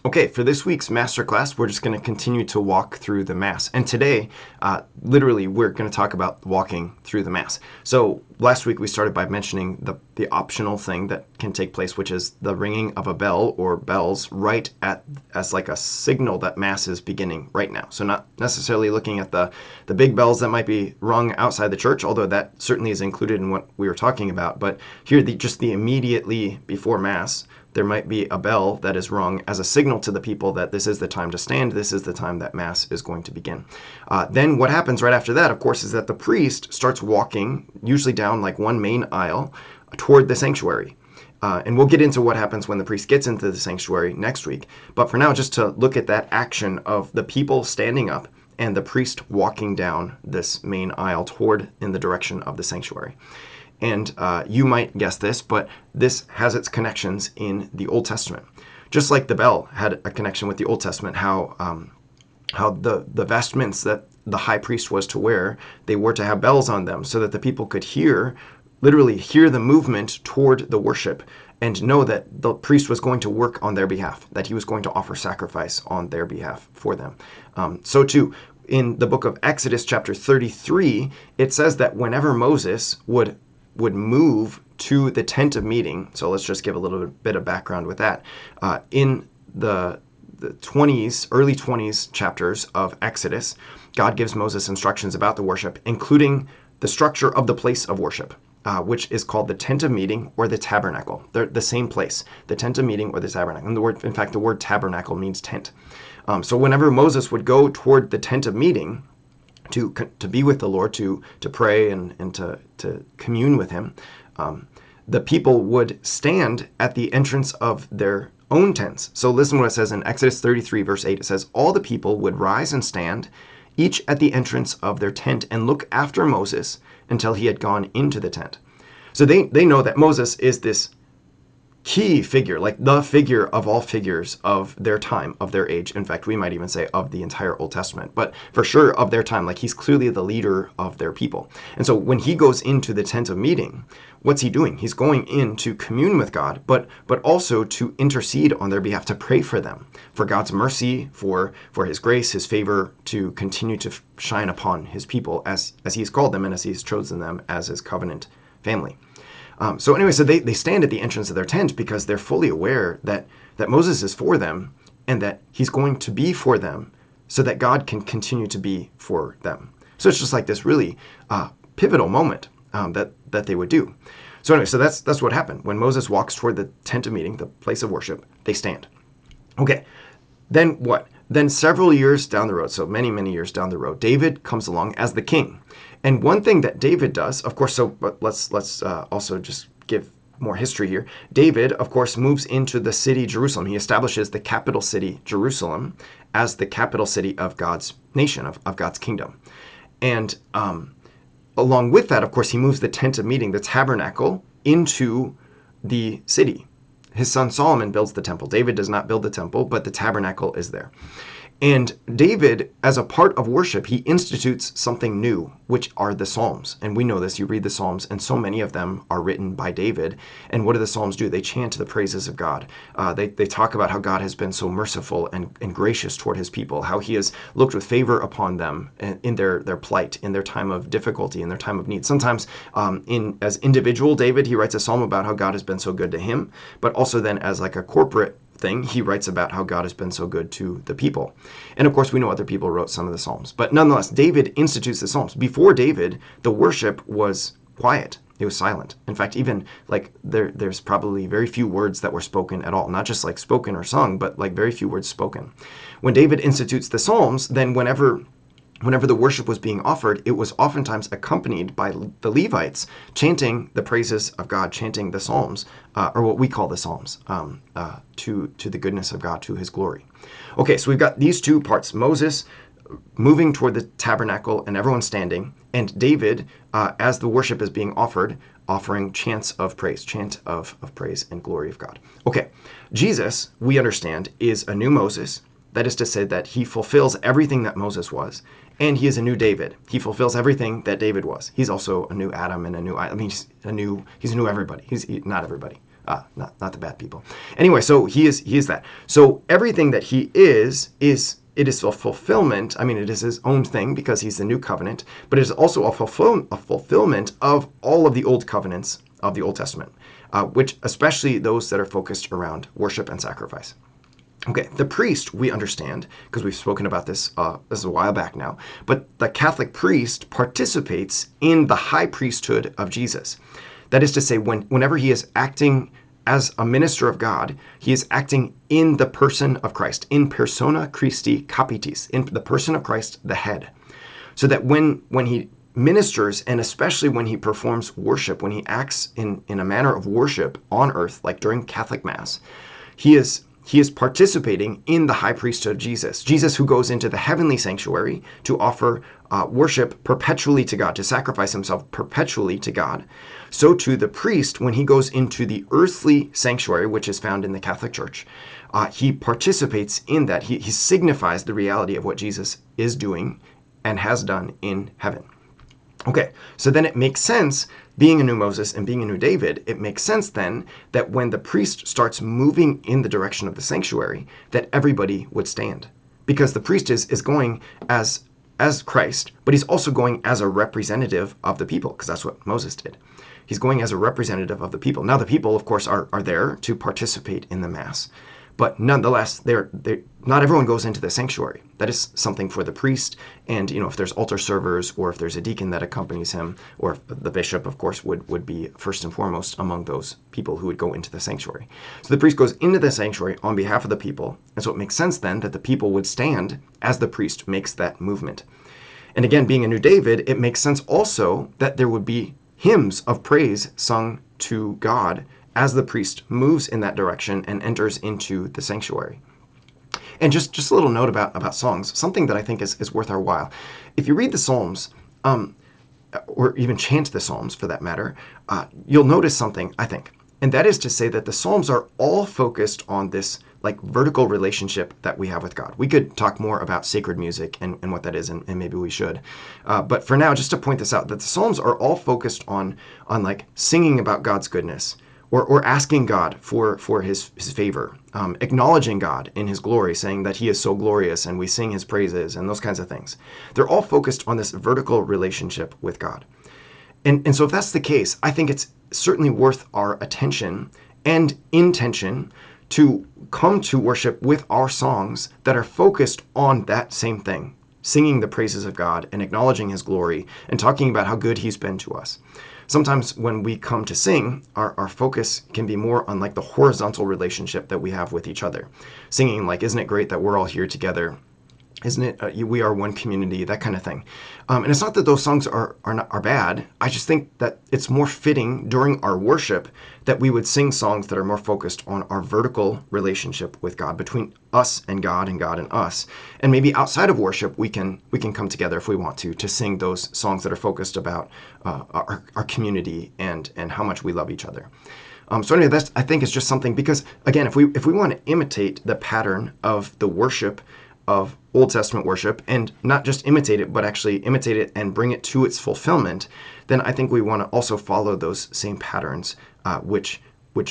Okay, for this week's Masterclass, we're just going to continue to walk through the Mass. And today, literally, we're going to talk about walking through the Mass. So last week, we started by mentioning the optional thing that can take place, which is the ringing of a bell or bells right as like a signal that Mass is beginning right now. So not necessarily looking at the big bells that might be rung outside the church, although that certainly is included in what we were talking about. But here, just the immediately before Mass, there might be a bell that is rung as a signal to the people that this is the time to stand, this is the time that Mass is going to begin. Then what happens right after that, of course, is that the priest starts walking, usually down like one main aisle, toward the sanctuary. And we'll get into what happens when the priest gets into the sanctuary next week. But for now, just to look at that action of the people standing up and the priest walking down this main aisle toward in the direction of the sanctuary. And you might guess this, but this has its connections in the Old Testament. Just like the bell had a connection with the Old Testament, how the vestments that the high priest was to wear, they were to have bells on them so that the people could literally hear the movement toward the worship and know that the priest was going to work on their behalf, that he was going to offer sacrifice on their behalf for them. So too, in the book of Exodus chapter 33, it says that whenever Moses would move to the tent of meeting. So let's just give a little bit of background with that. In the early 20s chapters of Exodus, God gives Moses instructions about the worship, including the structure of the place of worship, which is called the tent of meeting or the tabernacle. They're the same place, the tent of meeting or the tabernacle. And the word tabernacle means tent. So whenever Moses would go toward the tent of meeting, to be with the Lord, to pray and to commune with him, the people would stand at the entrance of their own tents. So listen what it says in Exodus 33, verse 8. It says, all the people would rise and stand, each at the entrance of their tent, and look after Moses until he had gone into the tent. So they know that Moses is this key figure, like the figure of all figures of their time, of their age. In fact, we might even say of the entire Old Testament, but for sure of their time, like he's clearly the leader of their people. And so when he goes into the tent of meeting, what's he doing? He's going in to commune with God, but also to intercede on their behalf, to pray for them, for God's mercy, for his grace, his favor, to continue to shine upon his people as he's called them and as he's chosen them as his covenant family. So anyway, so they stand at the entrance of their tent because they're fully aware that Moses is for them and that he's going to be for them so that God can continue to be for them. So it's just like this really pivotal moment that they would do. So anyway, so that's what happened. When Moses walks toward the tent of meeting, the place of worship, they stand. Okay, then what? Then several years down the road, so many, many years down the road, David comes along as the king. And one thing that David does, of course, but let's also just give more history here. David, of course, moves into the city Jerusalem. He establishes the capital city, Jerusalem, as the capital city of God's nation, of God's kingdom. And along with that, of course, he moves the tent of meeting, the tabernacle, into the city. His son Solomon builds the temple. David does not build the temple, but the tabernacle is there. And David, as a part of worship, he institutes something new, which are the Psalms. And we know this. You read the Psalms, and so many of them are written by David. And what do the Psalms do? They chant the praises of God. They talk about how God has been so merciful and gracious toward his people, how he has looked with favor upon them in their plight, in their time of difficulty, in their time of need. Sometimes as individual David, he writes a psalm about how God has been so good to him, but also then as like a corporate thing, he writes about how God has been so good to the people. And of course, we know other people wrote some of the Psalms. But nonetheless, David institutes the Psalms. Before David, the worship was quiet. It was silent. In fact, even like there's probably very few words that were spoken at all. Not just like spoken or sung, but like very few words spoken. When David institutes the Psalms, then whenever the worship was being offered, it was oftentimes accompanied by the Levites chanting the praises of God, chanting the Psalms, or what we call the Psalms, to the goodness of God, to his glory. Okay, so we've got these two parts, Moses moving toward the tabernacle and everyone standing, and David, as the worship is being offered, offering chants of praise, chant of praise and glory of God. Okay, Jesus, we understand, is a new Moses. That is to say that he fulfills everything that Moses was, and he is a new David. He fulfills everything that David was. He's also a new Adam and a new, he's a new everybody. He's not everybody, Not the bad people. Anyway, so he is that. So everything that he is it is a fulfillment. I mean, it is his own thing because he's the new covenant, but it is also a fulfillment of all of the old covenants of the Old Testament, which especially those that are focused around worship and sacrifice. Okay, the priest, we understand, because we've spoken about this a while back now, but the Catholic priest participates in the high priesthood of Jesus. That is to say, whenever he is acting as a minister of God, he is acting in the person of Christ, in persona Christi capitis, in the person of Christ, the head. So that when he ministers, and especially when he performs worship, when he acts in a manner of worship on earth, like during Catholic Mass, he is participating in the high priesthood of Jesus. Jesus who goes into the heavenly sanctuary to offer worship perpetually to God, to sacrifice himself perpetually to God. So too the priest, when he goes into the earthly sanctuary, which is found in the Catholic Church, he participates in that. He signifies the reality of what Jesus is doing and has done in heaven. Okay, so then it makes sense, being a new Moses and being a new David, it makes sense then that when the priest starts moving in the direction of the sanctuary, that everybody would stand. Because the priest is going as Christ, but he's also going as a representative of the people, because that's what Moses did. He's going as a representative of the people. Now, the people, of course, are there to participate in the Mass. But nonetheless, not everyone goes into the sanctuary. That is something for the priest, and if there's altar servers, or if there's a deacon that accompanies him, or if the bishop, of course, would be first and foremost among those people who would go into the sanctuary. So the priest goes into the sanctuary on behalf of the people, and so it makes sense then that the people would stand as the priest makes that movement. And again, being a new David, it makes sense also that there would be hymns of praise sung to God as the priest moves in that direction and enters into the sanctuary. And just a little note about songs, something that I think is worth our while. If you read the Psalms, or even chant the Psalms for that matter, you'll notice something, I think. And that is to say that the Psalms are all focused on this vertical relationship that we have with God. We could talk more about sacred music and what that is, and maybe we should. But for now, just to point this out, that the Psalms are all focused on singing about God's goodness, or asking God for his favor, acknowledging God in his glory, saying that he is so glorious, and we sing his praises, and those kinds of things. They're all focused on this vertical relationship with God. And so if that's the case, I think it's certainly worth our attention and intention to come to worship with our songs that are focused on that same thing, singing the praises of God and acknowledging his glory and talking about how good he's been to us. Sometimes when we come to sing, our focus can be more on the horizontal relationship that we have with each other. Singing isn't it great that we're all here together? Isn't it we are one community, that kind of thing. And it's not that those songs are bad. I just think that it's more fitting during our worship that we would sing songs that are more focused on our vertical relationship with God, between us and God and us. And maybe outside of worship, we can come together if we want to sing those songs that are focused about our community and how much we love each other. So anyway, that's, I think, is just something, because again, if we want to imitate the pattern of the worship of Old Testament worship, and not just imitate it, but actually imitate it and bring it to its fulfillment, then I think we want to also follow those same patterns, which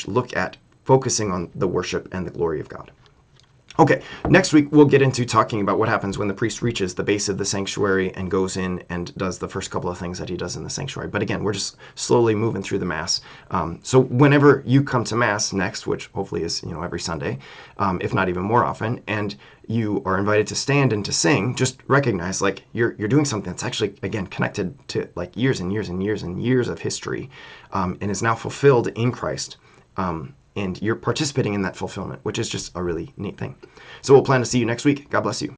look at focusing on the worship and the glory of God. Okay, next week we'll get into talking about what happens when the priest reaches the base of the sanctuary and goes in and does the first couple of things that he does in the sanctuary. But again, we're just slowly moving through the Mass. So whenever you come to Mass next, which hopefully is every Sunday, if not even more often, and you are invited to stand and to sing, just recognize you're doing something that's actually, again, connected to years and years and years and years of history, and is now fulfilled in Christ. And you're participating in that fulfillment, which is just a really neat thing. So we'll plan to see you next week. God bless you.